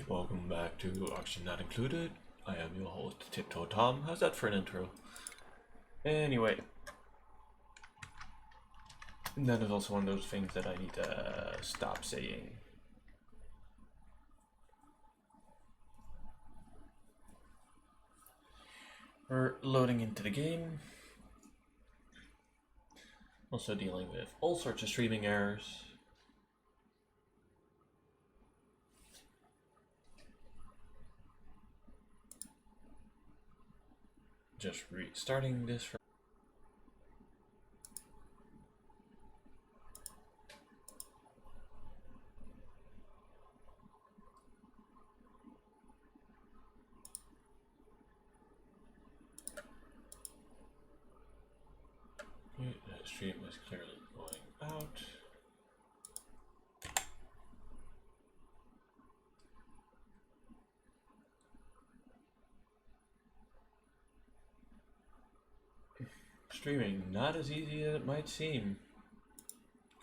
welcome back to Oxygen Not Included. I am your host, Tiptoe Tom. How's that for an intro? Anyway, that is also one of those things that I need to stop saying. We're loading into the game. Also dealing with all sorts of streaming errors. Just restarting this for the stream is clearly going out. Streaming not as easy as it might seem.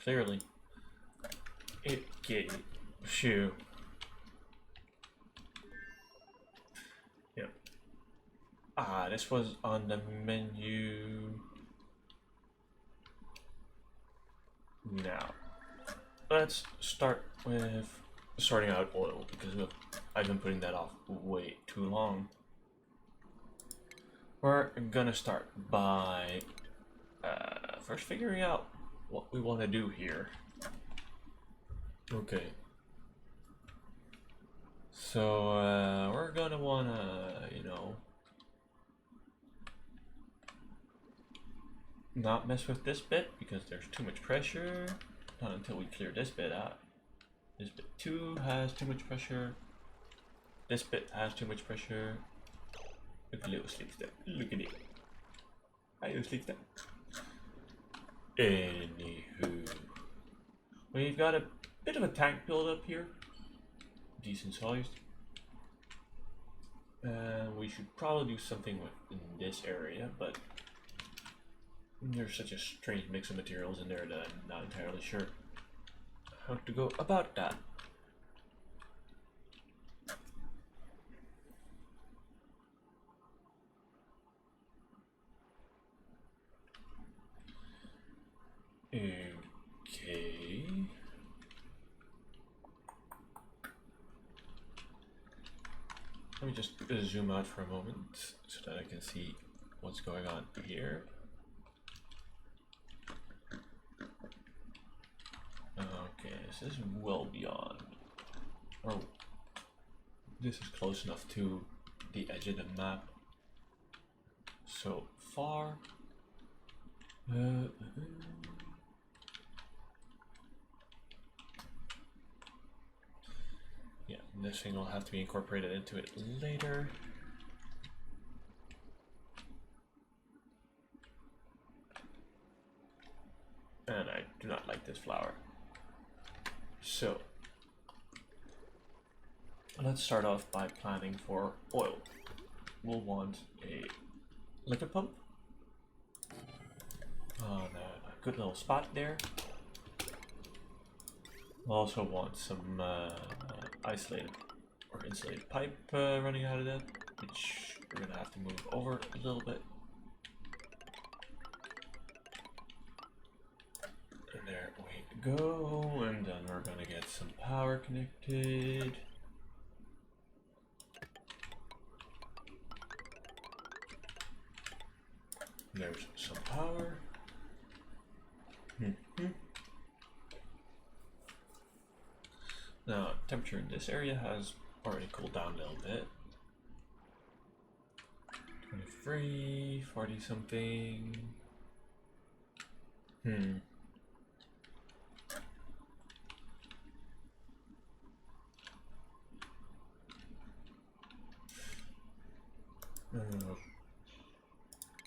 Clearly. Shoo. Yep. This was on the menu. Now, let's start with sorting out oil because I've been putting that off way too long. We're gonna start by first figuring out what we want to do here. Okay. So we're gonna wanna, not mess with this bit because there's too much pressure. Not until we clear this bit out. This bit 2 has too much pressure. This bit has too much pressure. Look at little sleep step. Look at it. Hi, little sleep step. Anywho, we've got a bit of a tank build up here. Decent sized. We should probably do something in this area, but there's such a strange mix of materials in there that I'm not entirely sure how to go about that. Okay. Let me just zoom out for a moment so that I can see what's going on here. Okay, this is well beyond, or this is close enough to the edge of the map so far. Yeah, this thing will have to be incorporated into it later. And I do not like this flower. So, let's start off by planning for oil. We'll want a liquid pump on a good little spot there. We'll also want some isolated or insulated pipe running out of that, which we're gonna have to move over a little bit. And there we go, and then we're gonna get some power connected. There's some power. Now, temperature in this area has already cooled down a little bit. 23, 40 something.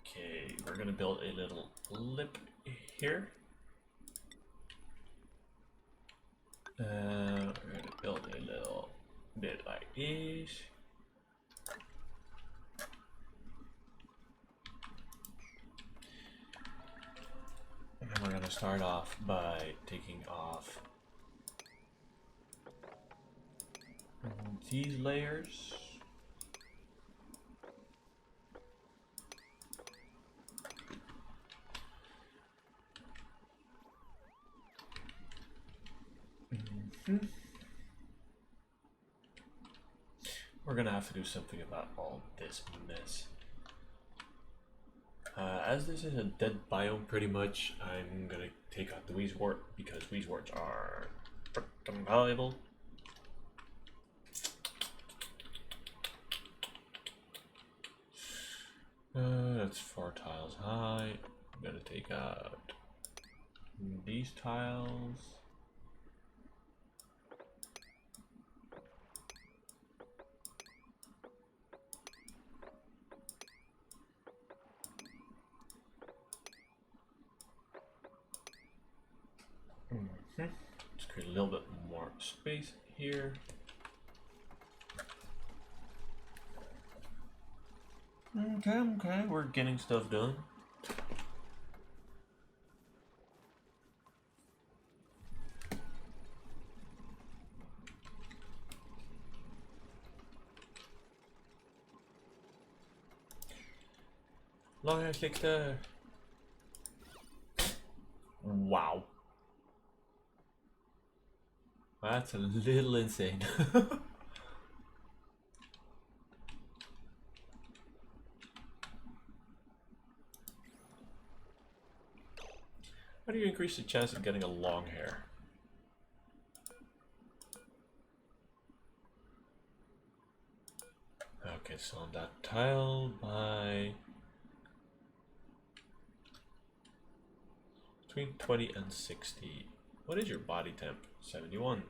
Okay, we're gonna build a little lip here. We're gonna build a little bit like this. And then we're gonna start off by taking off these layers. We're gonna have to do something about all this mess. As this is a dead biome pretty much, I'm gonna take out the Weezewort because Weezeworts are freaking valuable. That's 4 tiles high. I'm gonna take out these tiles. Let's create a little bit more space here. Okay, we're getting stuff done. Long hair there. Wow. That's a little insane. How do you increase the chance of getting a long hair? Okay, so on that tile by between 20 and 60. What is your body temp? 71.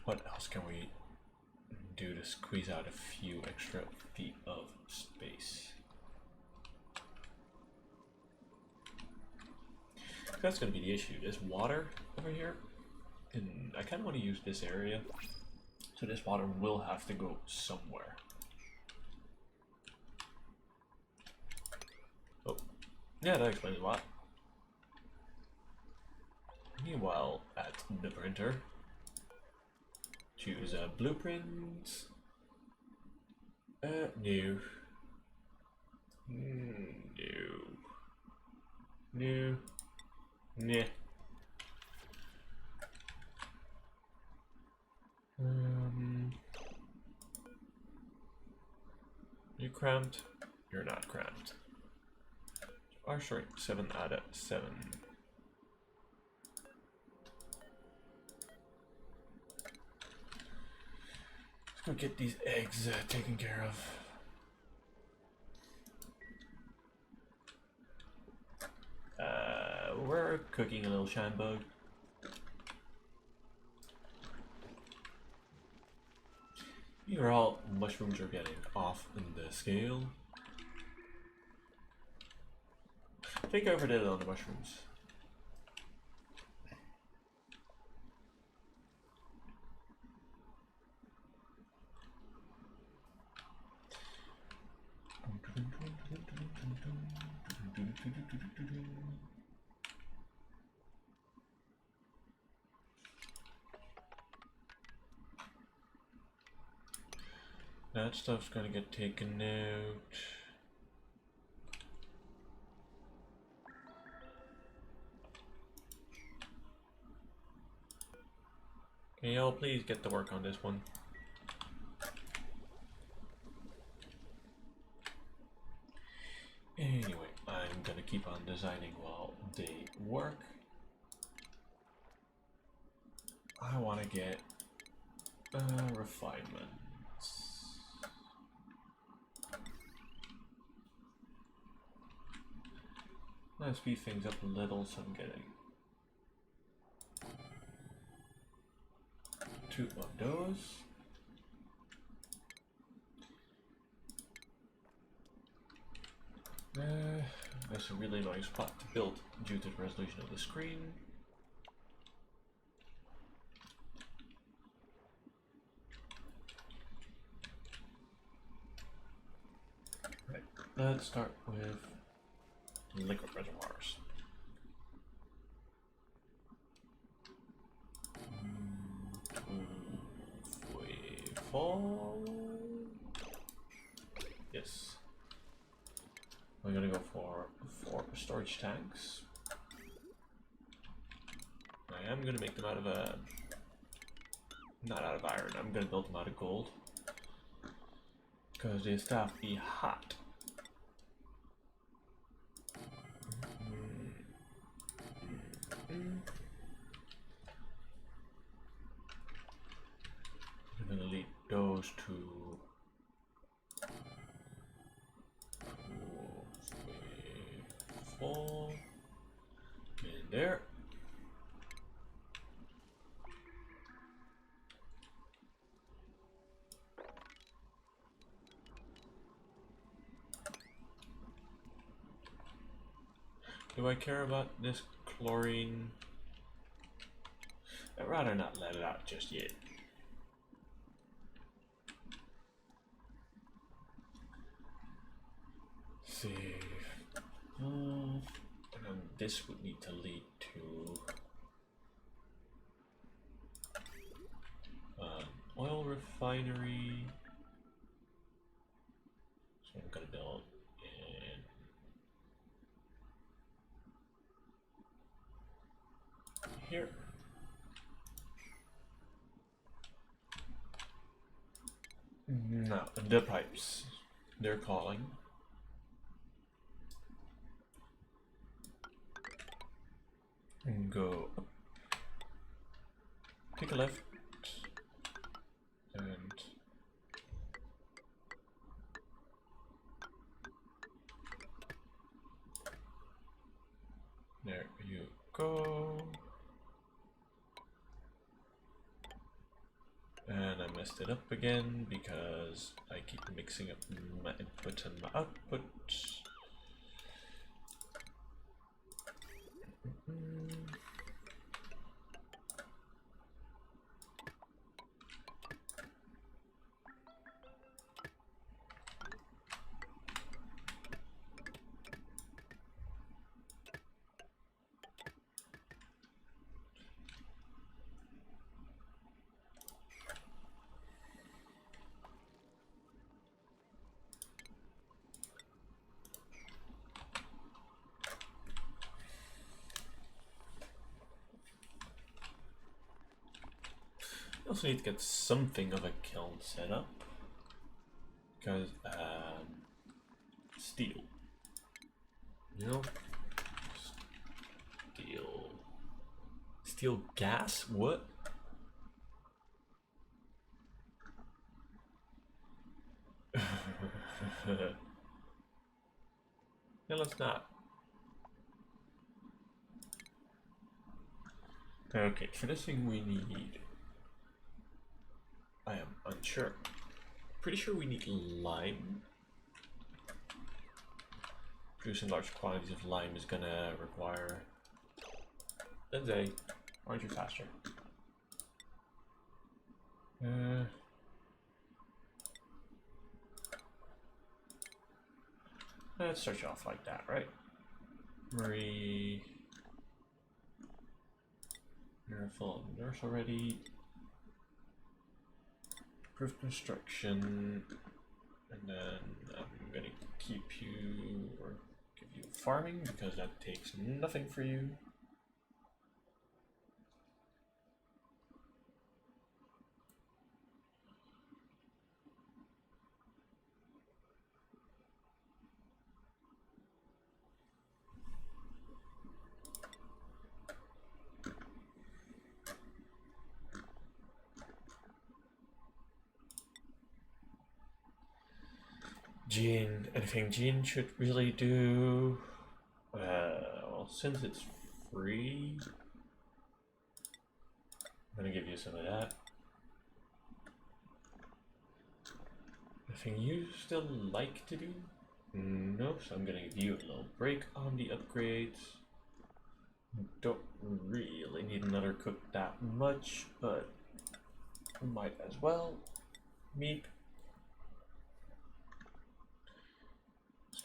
What else can we do to squeeze out a few extra feet of space? That's going to be the issue. There's water over here, and I kind of want to use this area, so this water will have to go somewhere. Oh, yeah, that explains a lot. Meanwhile, at the printer, choose a blueprint. New. New. Nah. You cramped? You're not cramped. Oh, sorry, 7 out of 7. Let's go get these eggs taken care of. We're cooking a little shine bug. These are all mushrooms are getting off in the scale. I think I overdid it on the mushrooms. That stuff's gonna get taken out. Can y'all please get to work on this one? Anyway, I'm gonna keep on designing while they work. I wanna get refinements. Let's speed things up a little so I'm getting 2 of those. That's a really annoying spot to build due to the resolution of the screen. let's start with liquid reservoirs. Fall. Yes. We're gonna go for 4 storage tanks. I am gonna make them out of not out of iron. I'm gonna build them out of gold because they stuff be hot. I'm gonna lead those to 4 in there. Do I care about this chlorine? I'd rather not let it out just yet. See. And then this would need to lead to oil refinery. So I'm gonna build in here. No, the pipes. They're calling. And go up. Take a left. And there you go. And I messed it up again because I keep mixing up my input and my output. I also need to get something of a kiln set up because steel, you know, steel gas. What? No, let's not. Okay, for this thing we need. I am unsure. Pretty sure we need lime. Producing large quantities of lime is gonna require. Lindsay, aren't you faster? Let's start you off like that, right? Marie. You're full of nurse already. Proof construction, and then I'm gonna keep you or give you farming because that takes nothing for you. Gene, anything Gene should really do? Well, since it's free, I'm gonna give you some of that. Anything you still like to do? No, so I'm gonna give you a little break on the upgrades. Don't really need another cook that much, but might as well. Meat.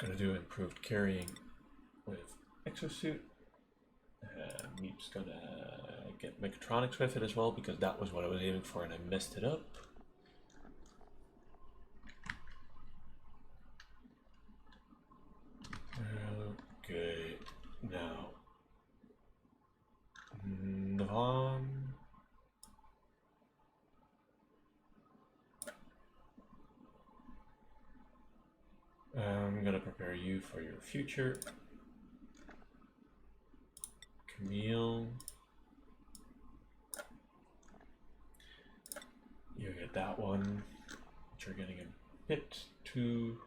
gonna do improved carrying with exosuit. Meep's gonna get mechatronics with it as well, because that was what I was aiming for and I messed it up. Okay, now Nawww. I'm gonna prepare you for your future. Camille. You get that one, which you're getting a bit too.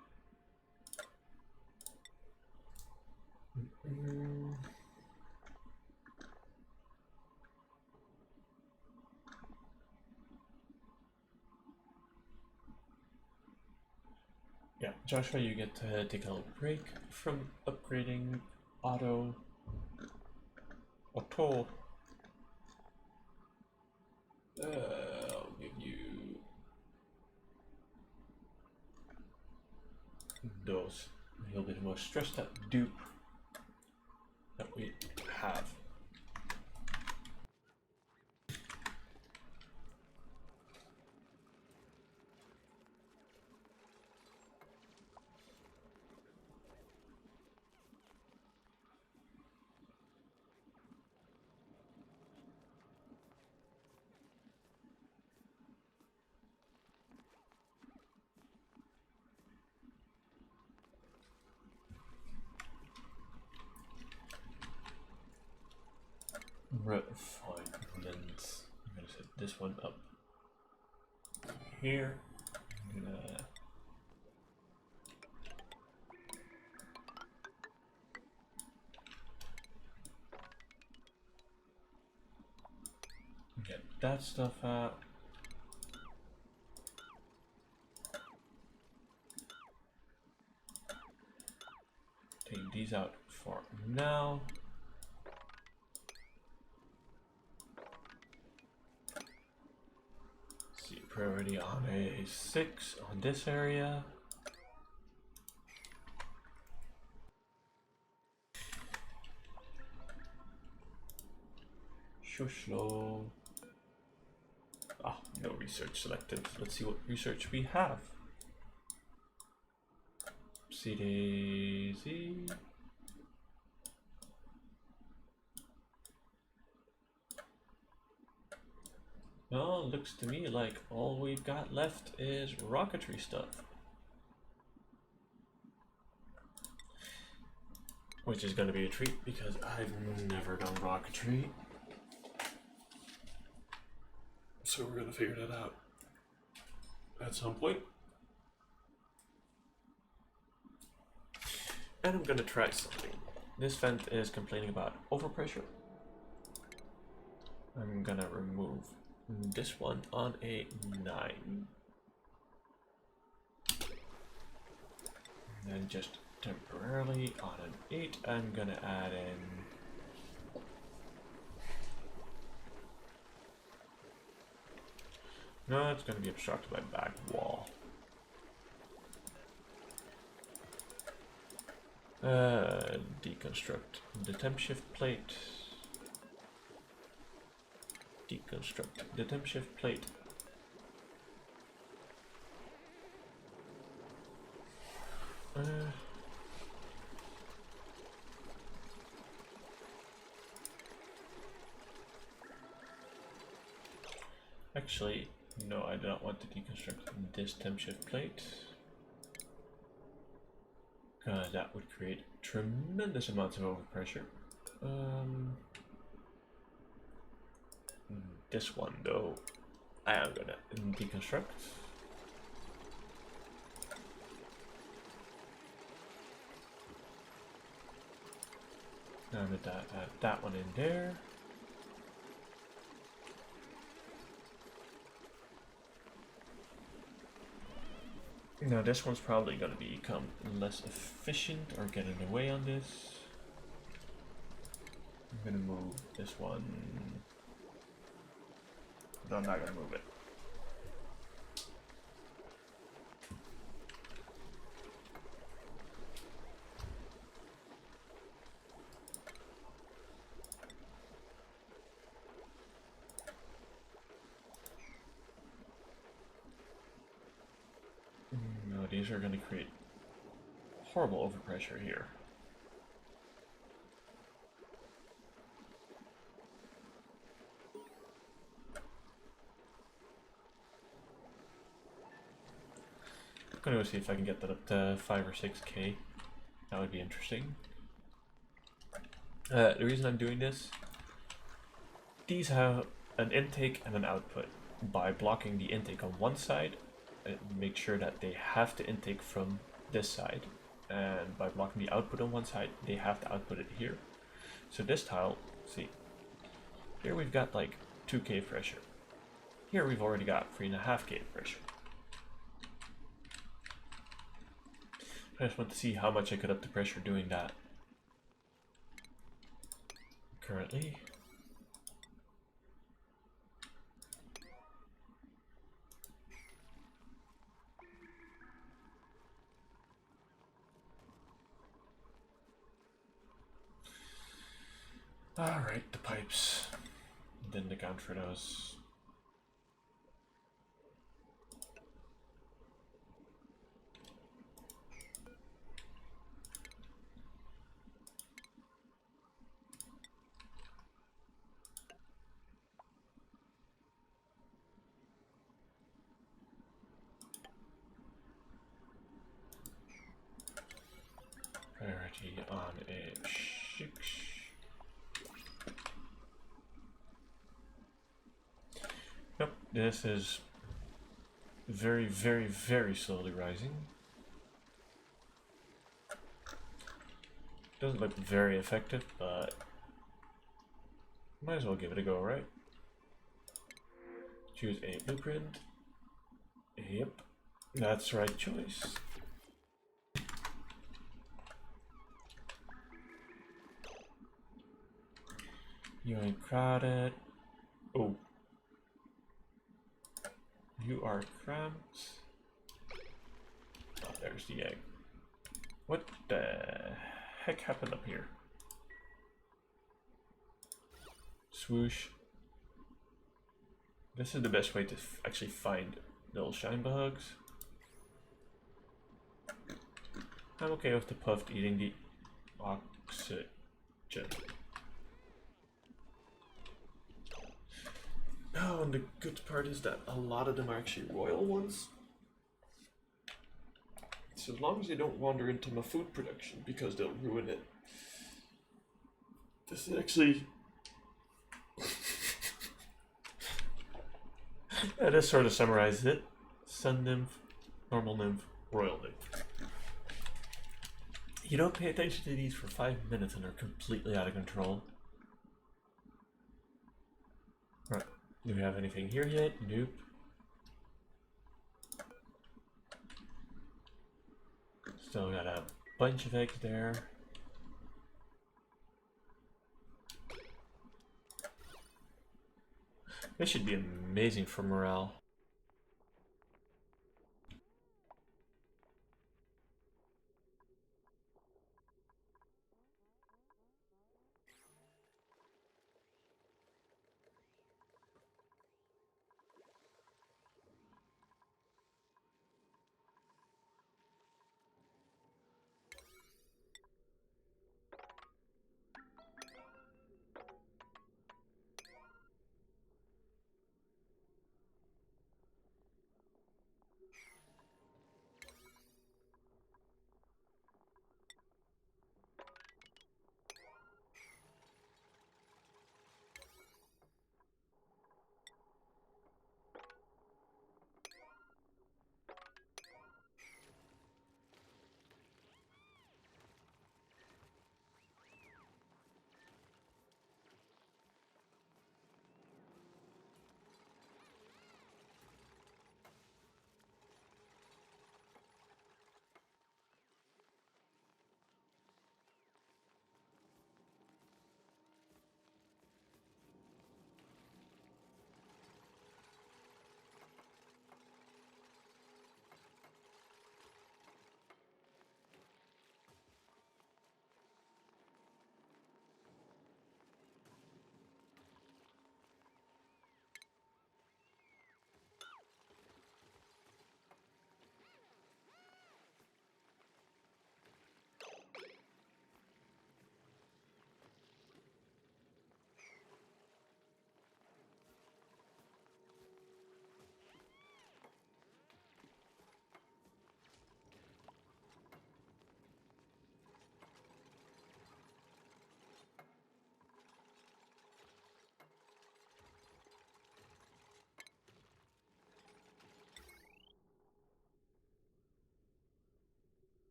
Yeah, Joshua, you get to take a little break from upgrading auto. I'll give you those. He'll be the most stressed out dupe that we have. Right, fine. And then I'm gonna set this one up here. I'm gonna get that stuff out. Take these out for now. See, priority on a 6 on this area. So slow. Ah, no research selected. Let's see what research we have. CDZ. Well, looks to me like all we've got left is rocketry stuff. Which is going to be a treat because I've never done rocketry. So we're going to figure that out at some point. And I'm going to try something. This vent is complaining about overpressure. I'm going to remove this one on a 9. And then just temporarily on an 8, I'm going to add in no, it's going to be obstructed by back wall. Deconstruct the temp shift plate. Deconstruct the temp shift plate. Actually, no, I do not want to deconstruct this temp shift plate. That would create tremendous amounts of overpressure. This one though, I am gonna deconstruct. Now I'm gonna add that one in there. Now this one's probably going to become less efficient or get in the way on this. I'm going to move this one. No, I'm not going to move it. these are going to create horrible overpressure here. I'm going to go see if I can get that up to 5 or 6k. That would be interesting. The reason I'm doing this, these have an intake and an output. By blocking the intake on one side, it makes sure that they have to intake from this side. And by blocking the output on one side, they have to output it here. So this tile, see, here we've got like 2k pressure. Here we've already got 3.5k pressure. I just want to see how much I could up the pressure doing that. Currently. Alright, the pipes. Didn't account for those. Priority on a 6. Yep, this is very, very, very slowly rising. Doesn't look very effective, but might as well give it a go, right? Choose a blueprint. Yep, that's the right choice. You ain't crowded. Oh. You are cramped. Oh, there's the egg. What the heck happened up here? Swoosh. This is the best way to actually find little shine bugs. I'm okay with the puffed eating the oxygen. Oh, and the good part is that a lot of them are actually royal ones. So as long as they don't wander into my food production, because they'll ruin it. This is actually... yeah, this sort of summarizes it. Sun nymph, normal nymph, royal nymph. You don't pay attention to these for 5 minutes and they're completely out of control. Right. Do we have anything here yet? Nope. Still got a bunch of eggs there. This should be amazing for morale.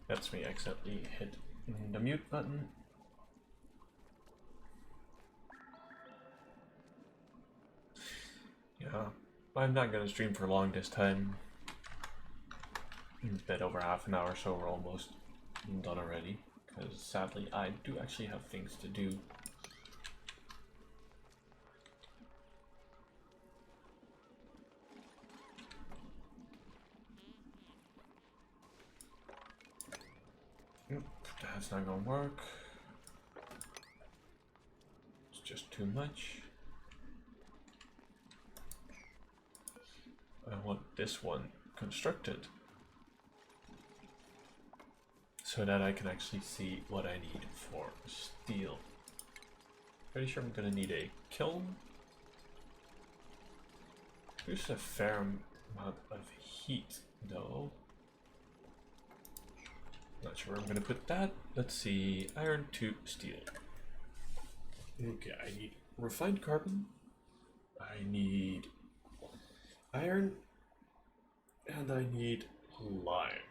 That's me accidentally hit the mute button. Yeah, I'm not gonna stream for long this time. It's been over half an hour, so we're almost done already. Because sadly, I do actually have things to do. That's not gonna work. It's just too much. I want this one constructed so that I can actually see what I need for steel. Pretty sure I'm gonna need a kiln. There's a fair amount of heat though. Not sure where I'm gonna put that. Let's see, iron to steel. Okay, I need refined carbon. I need iron. And I need lime.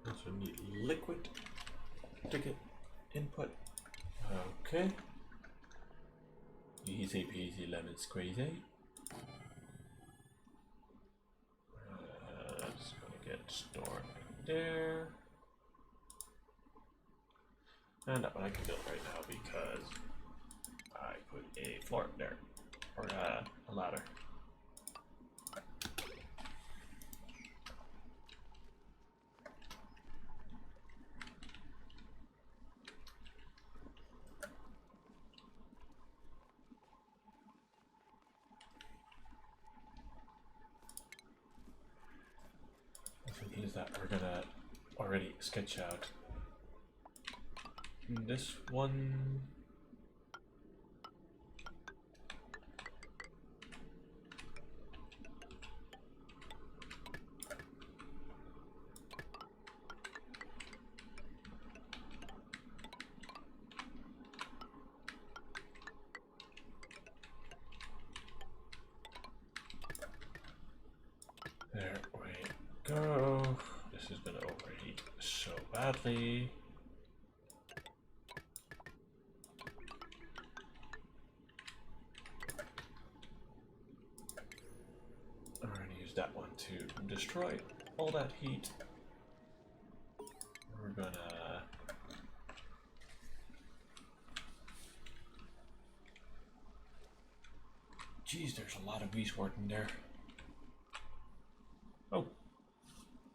Also need liquid to get input. Okay. Easy peasy lemon squeezy. It's gonna get stored there. And that one I can build right now because I put a floor there. Or a ladder. Is that we're gonna already sketch out this one. There we go. This is gonna overheat so badly. I'm gonna use that one to destroy all that heat. We're gonna geez, there's a lot of bees working there. Oh,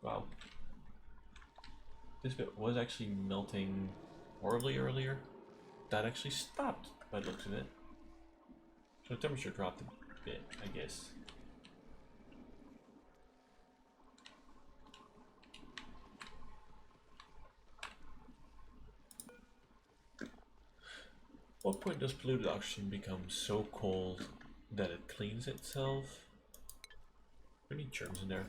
wow. This bit was actually melting horribly earlier. That actually stopped by the looks of it. So the temperature dropped a bit, I guess. What point does polluted oxygen become so cold that it cleans itself? We need germs in there.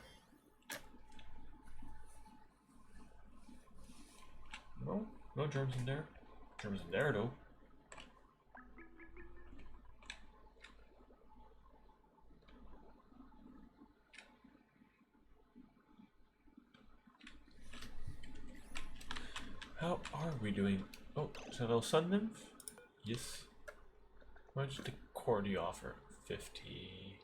No, no germs in there. Germs in there though. How are we doing? Oh, is that a little sun nymph? Yes. How much did the cordy offer? 50.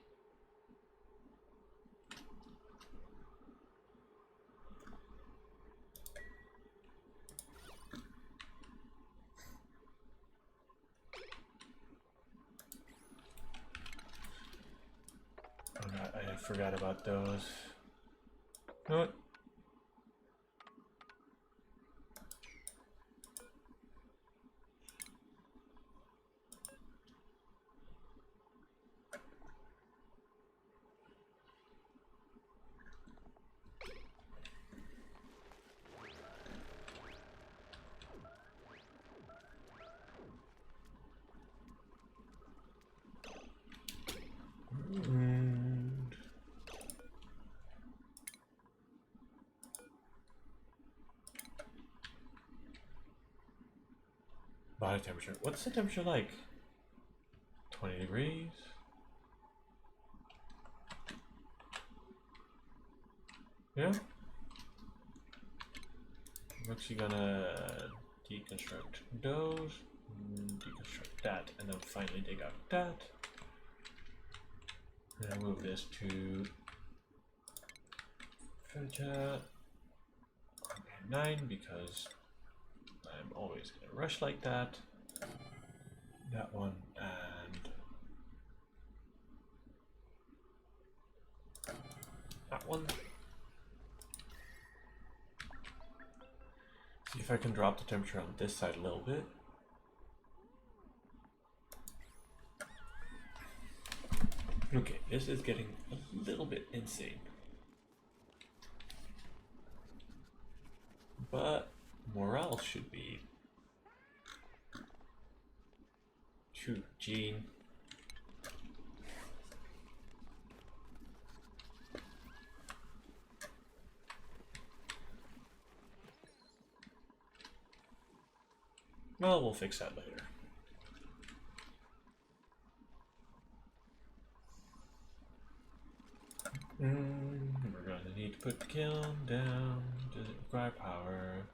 Oh god, I forgot about those. You know what? body temperature. What's the temperature like? 20 degrees. Yeah. I'm actually gonna deconstruct those, deconstruct that, and then finally dig out that. And I'll move this to furniture 9 because I'm always in a rush like that. That one and that one. See if I can drop the temperature on this side a little bit. Okay, this is getting a little bit insane. But morale should be. Shoot, Gene. Well, we'll fix that later. We're gonna need to put the kiln down. Does it require power?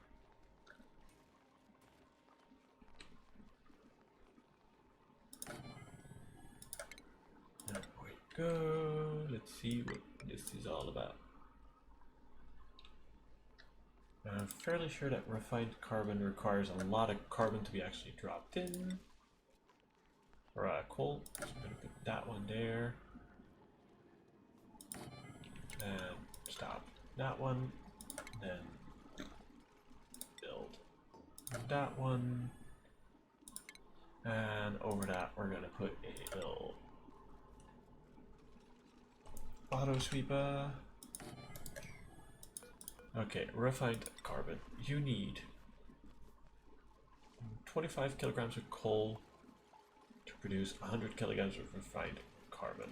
There we go. Let's see what this is all about. I'm fairly sure that refined carbon requires a lot of carbon to be actually dropped in. Or coal. So I'm gonna put that one there. And stop that one. Then build that one. And over that we're gonna put a little auto sweeper. Okay, refined carbon. You need 25 kilograms of coal to produce 100 kilograms of refined carbon.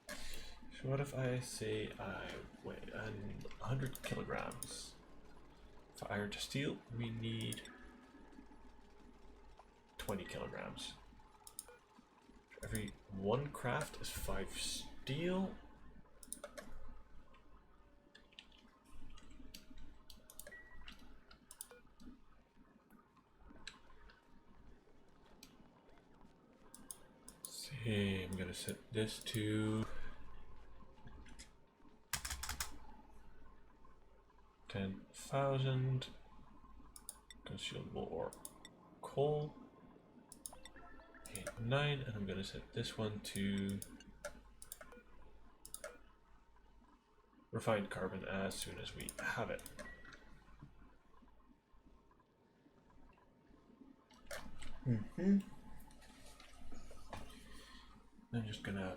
So what if I say I weigh 100 kilograms? For iron to steel, we need 20 kilograms. For every 1 craft is 5 steel. Okay, I'm gonna set this to 10,000 consumable or coal. 8, 9, and I'm gonna set this one to refined carbon as soon as we have it. I'm just gonna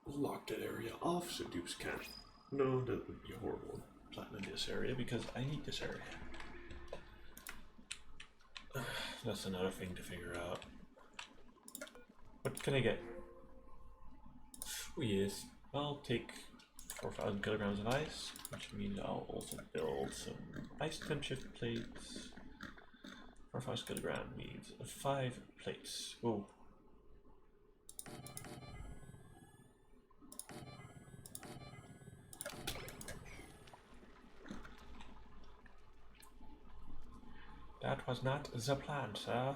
lock that area off so dupes can't. No, that would be horrible. Platinum this area because I need this area. That's another thing to figure out. What can I get? Oh yes, I'll take 4,000 kilograms of ice, which means I'll also build some ice temp shift plates. 4,000 kilograms means 5 plates. Oh. That was not the plan, sir.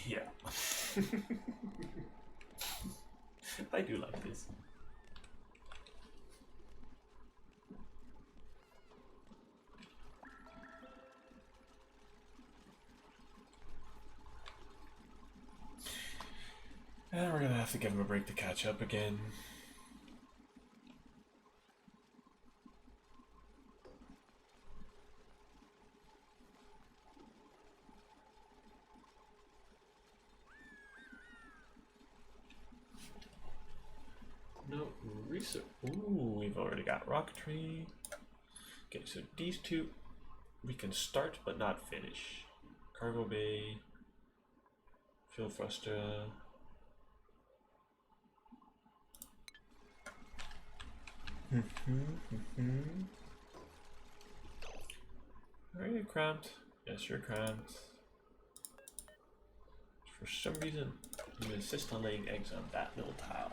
Yeah. I do like this. And we're gonna have to give him a break to catch up again. No research. Ooh, we've already got rocketry. Okay, so these two we can start but not finish. Cargo bay, fuel thruster. Are you cramped? Yes, you're cramped. For some reason, you insist on laying eggs on that little tile.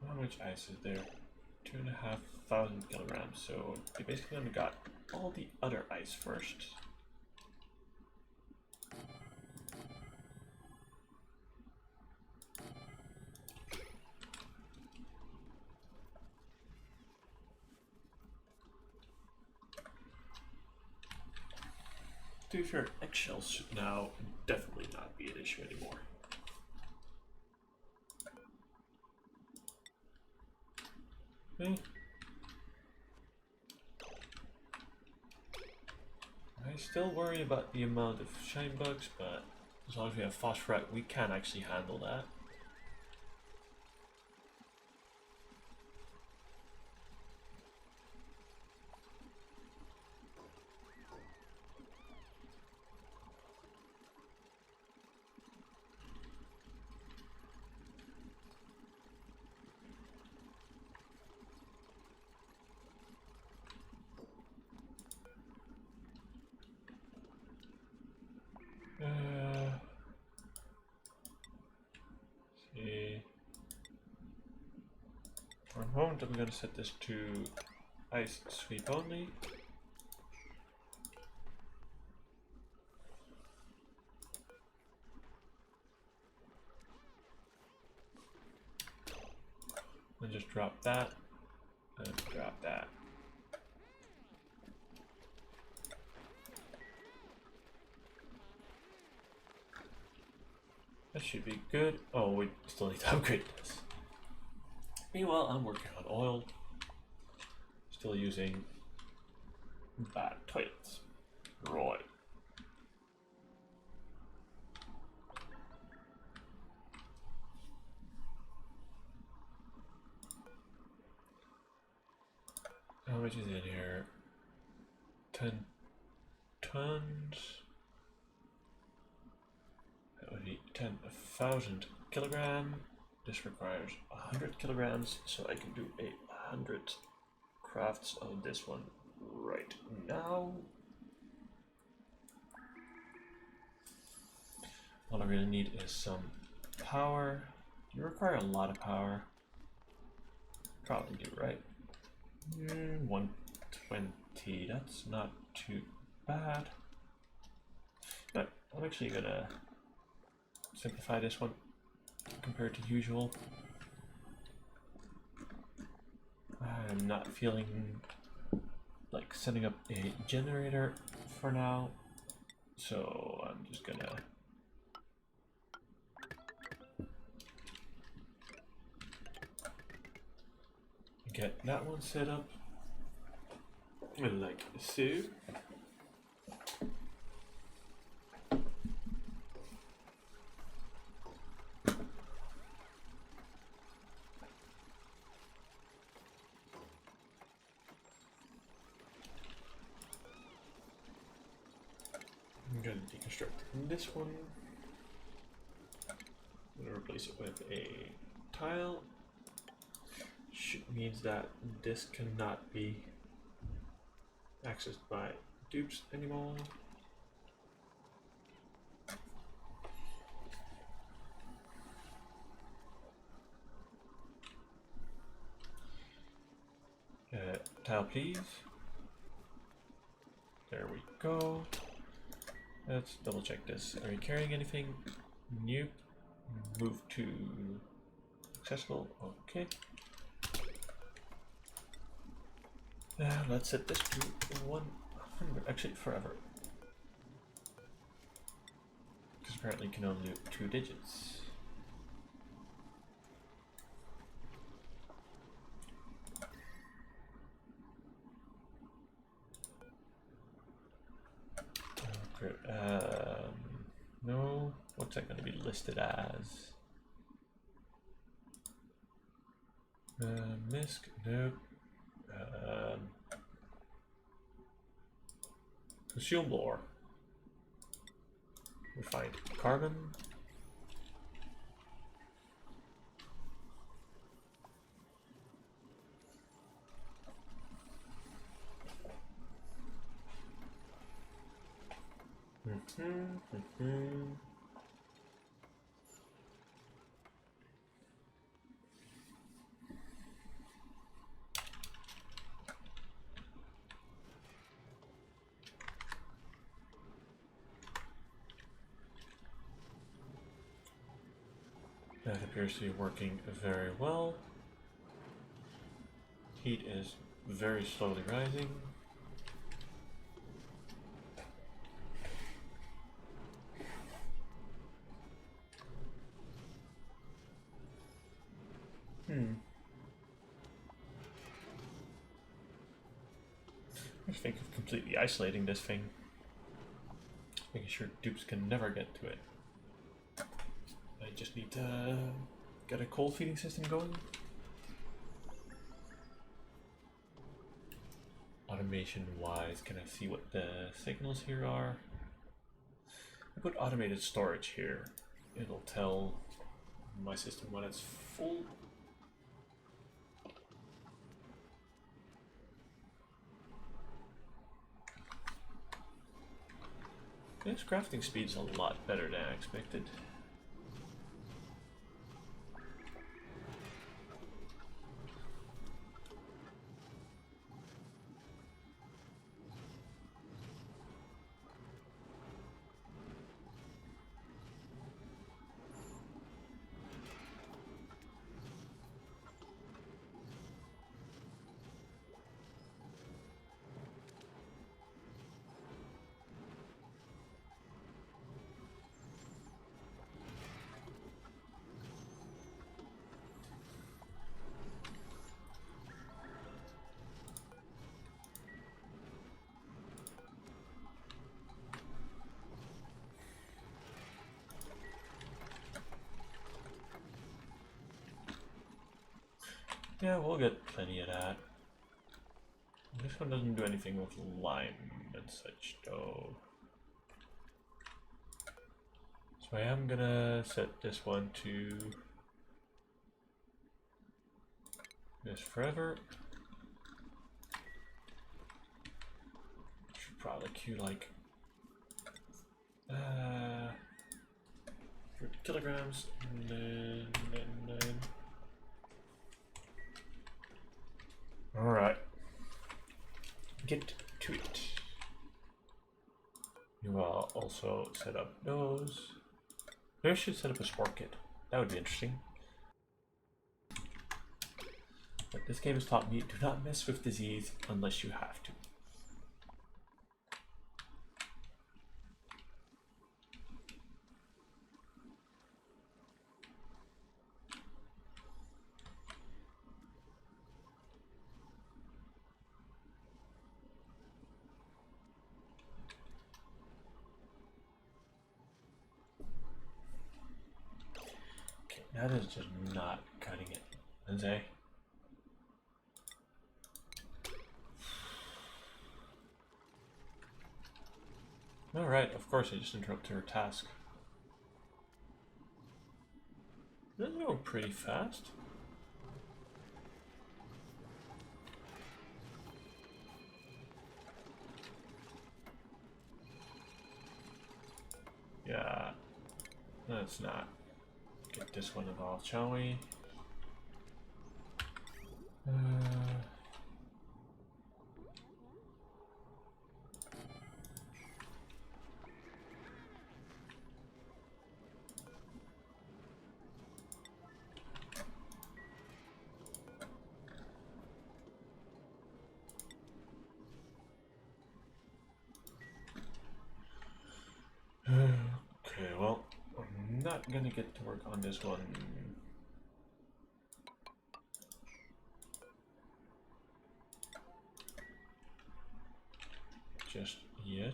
How much ice is there? 2,500 kilograms. So they basically only got all the other ice first. To be fair, eggshells should now definitely not be an issue anymore. Okay. I still worry about the amount of shine bugs, but as long as we have phosphorite, we can actually handle that. See. For a moment, I'm going to set this to ice sweep only. And just drop that, and drop that. That should be good. Oh, we still need to upgrade this. Meanwhile, I'm working on oil. Still using bad toilets. Right. How much is in here? 10 tons. That would be 10,000 kilogram. This requires 100 kilograms, so I can do 100 crafts of this one right now. All I really need is some power. You require a lot of power. Probably do, right? 120, that's not too bad. But I'm actually gonna simplify this one compared to usual. I'm not feeling like setting up a generator for now, so I'm just gonna get that one set up like so. I'm going to deconstruct this one. I'm going to replace it with a tile. Means that this cannot be accessed by dupes anymore. Tile, please. There we go. Let's double check this. Are you carrying anything? Nope. Move to accessible. Okay. Let's set this to 100. Actually, forever. Because apparently you can only do 2 digits. No. What's that going to be listed as? Misc, nope. Consumable ore. Refined carbon. That appears to be working very well. Heat is very slowly rising. I think of completely isolating this thing. Making sure dupes can never get to it. I just need to get a cold feeding system going. Automation wise, can I see what the signals here are? I put automated storage here. It'll tell my system when it's full. This crafting speed's a lot better than I expected. Yeah, we'll get plenty of that. This one doesn't do anything with lime and such, though. So I am gonna set this one to this forever. Should probably queue like 30 kilograms and then alright. Get to it. You will also set up those. Maybe I should set up a spore kit. That would be interesting. But this game has taught me, do not mess with disease unless you have to. That is just not cutting it, Lindsay. Alright, of course I just interrupted her task. This is going pretty fast. Yeah, let's not get this one involved, shall we? Okay, well, I'm not gonna get to work on this one just yet.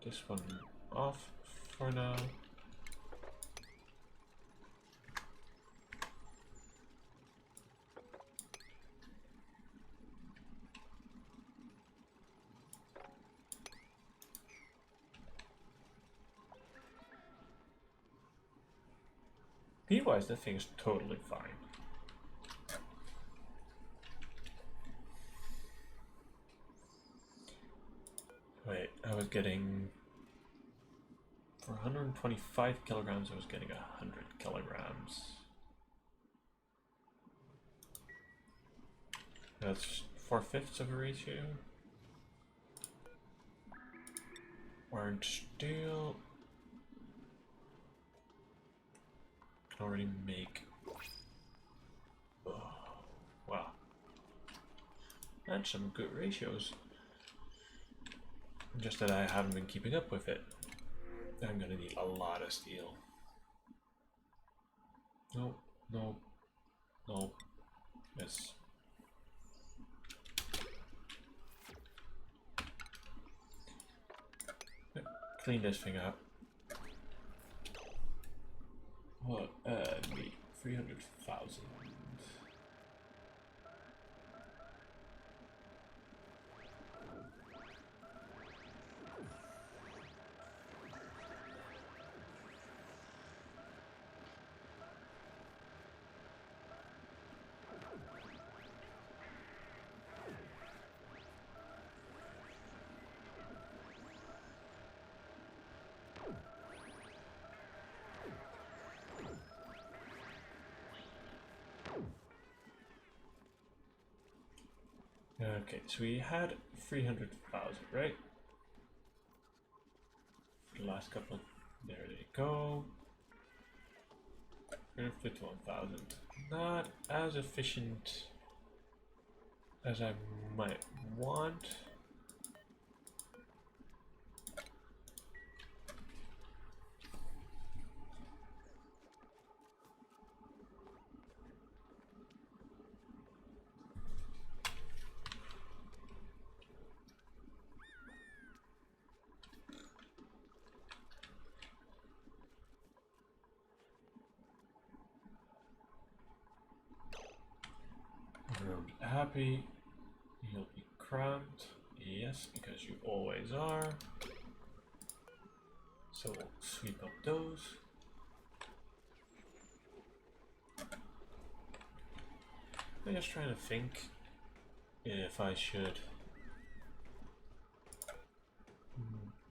this one off for now. Speed-wise, that thing's totally fine. Wait, I was getting... For 125 kilograms, I was getting 100 kilograms. That's 4/5 of a ratio. Iron steel. Can already make... Oh, wow. That's some good ratios. Just that I haven't been keeping up with it. I'm gonna need a lot of steel. No, no, no. Yes. Clean this thing up. What? Need 300,000. Okay, so we had 300,000, right? For the last couple, there they go. 51,000. Not as efficient as I might want. Happy, you'll be cramped. Yes, because you always are. So we'll sweep up those. I'm just trying to think if I should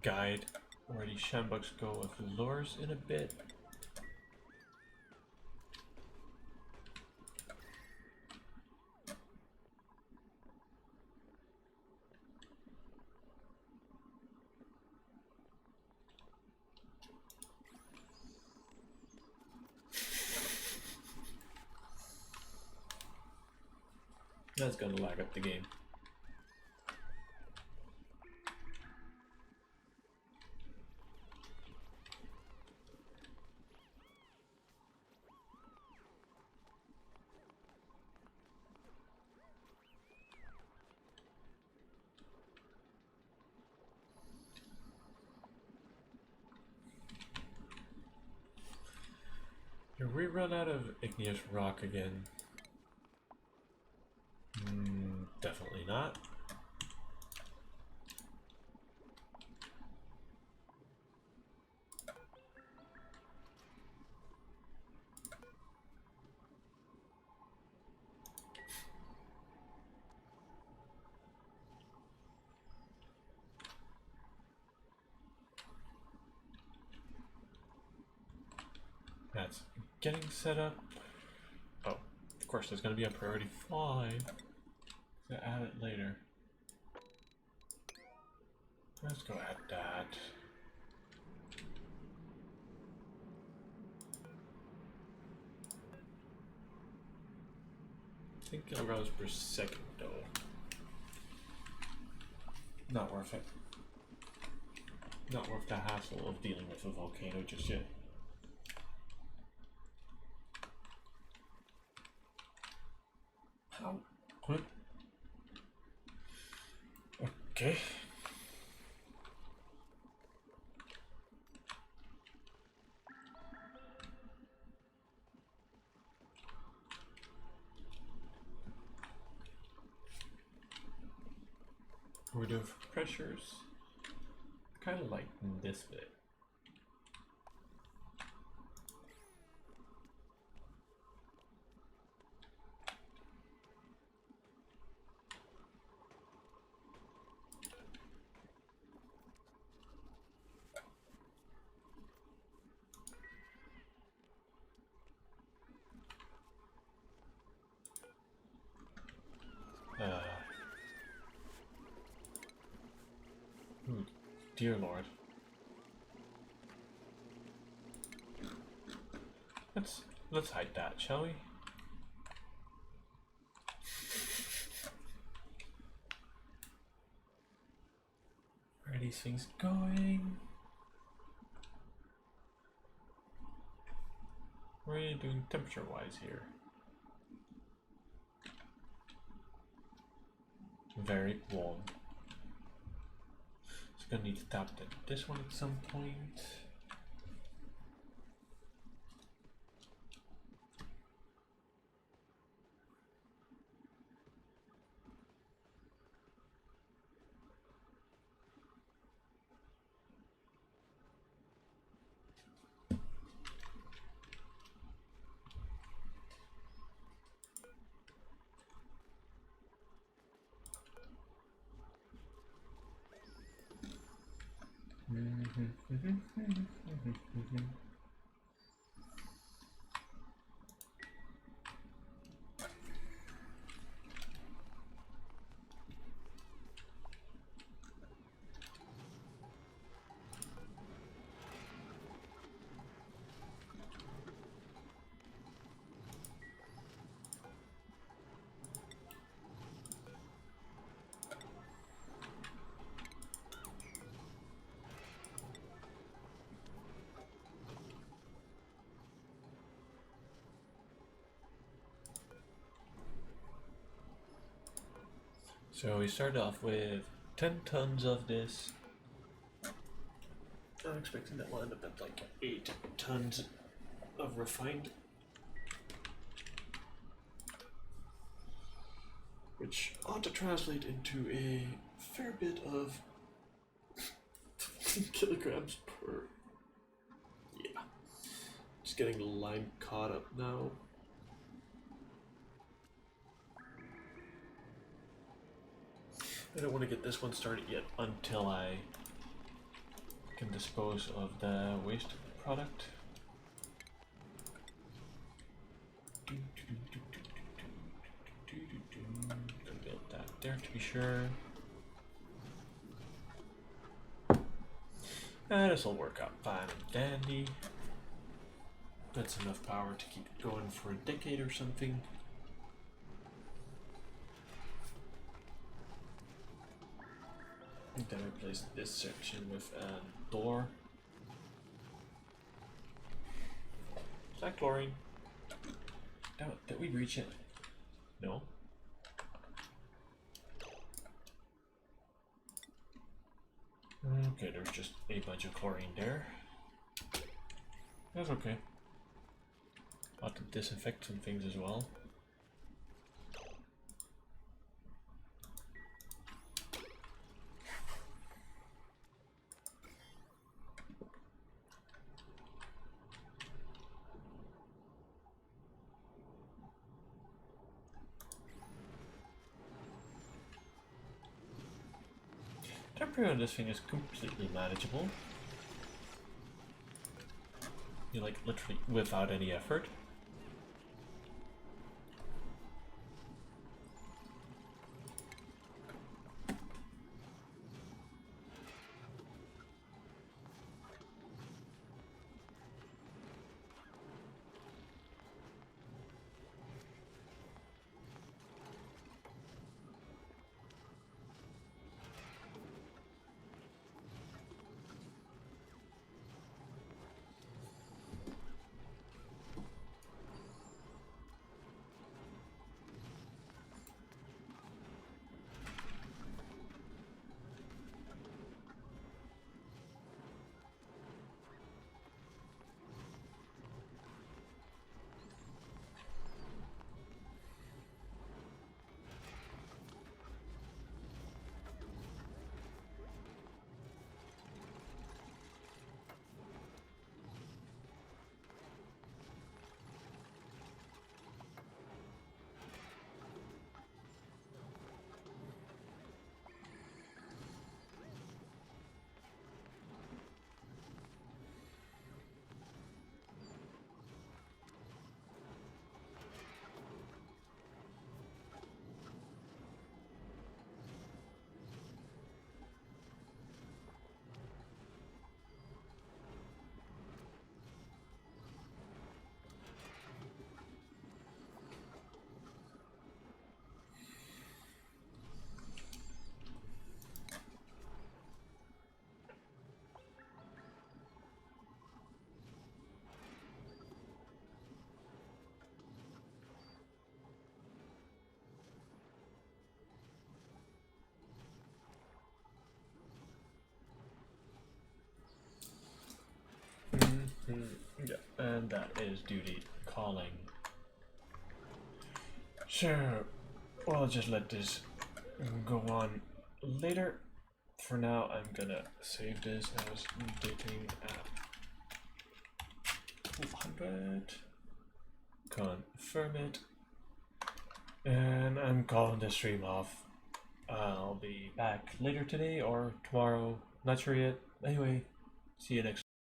guide where these shambucks go with lures in a bit. That's gonna lag up the game. Did we run out of igneous rock again? Definitely not. That's getting set up. Oh, of course there's gonna be a priority 5. To add it later. Let's go add that. I think kilograms per second though. Not worth it. Not worth the hassle of dealing with a volcano just yet. How? What? Okay. What we doing for pressures? Kind of like this bit. Dear Lord. Let's hide that, shall we? Where are these things going? What are you doing temperature-wise here? Very warm. So gonna need to tap this one at some point. So we started off with 10 tons of this. I'm expecting that we'll end up at like 8 tons of refined. Which ought to translate into a fair bit of kilograms per. Yeah. Just getting the lime caught up now. I don't want to get this one started yet until I can dispose of the waste product. Gonna build that there to be sure. And this will work out fine and dandy. That's enough power to keep it going for a decade or something. Then replace this section with a door. Is that chlorine? Damn it, did we reach it? No. Okay, there's just a bunch of chlorine there. That's okay. I'll have to disinfect some things as well. Temperature on this thing is completely manageable. You like literally without any effort. and that is duty calling. Sure, we'll just let this go on later. For now, I'm gonna save this as dating at 200. Confirm it. And I'm calling the stream off. I'll be back later today or tomorrow. Not sure yet. Anyway, see you next